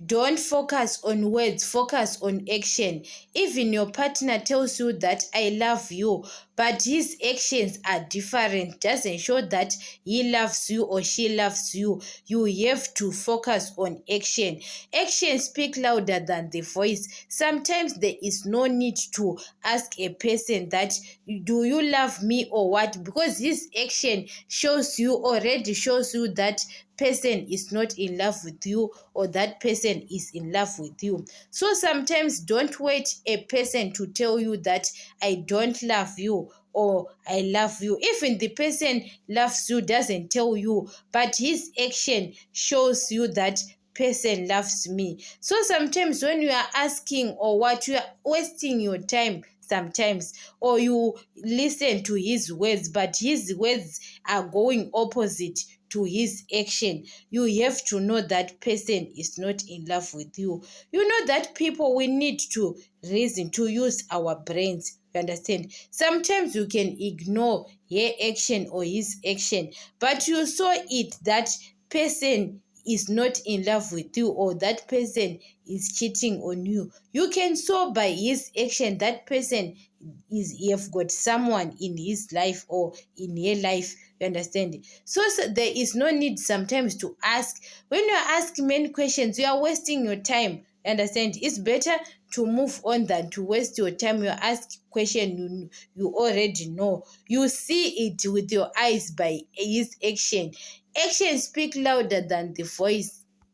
Don't focus on words, focus on action. Even your partner tells you that I love you, but his actions are different, doesn't show that he loves you or she loves you. You have to focus on action. Actions speak louder than the voice. Sometimes there is no need to ask a person that, do you love me or what? Because his action shows you that person is not in love with you, or that person is in love with you. So sometimes don't wait a person to tell you that I don't love you or I love you. Even the person loves you doesn't tell you, but his action shows you that person loves me. So sometimes when you are asking or what, you are wasting your time sometimes, or you listen to his words but his words are going opposite to his action. You have to know that person is not in love with you. You know that people, we need to reason, to use our brains. You understand? Sometimes you can ignore her action or his action, but you saw it that person is not in love with you, or that person is cheating on you. You can saw by his action that person is, you have got someone in his life or in her life. You understand? So there is no need sometimes to ask. When you are asking many questions, you are wasting your time. You understand? It's better to move on than to waste your time. You ask question you already know. You see it with your eyes by his action. Action speak louder than the voice.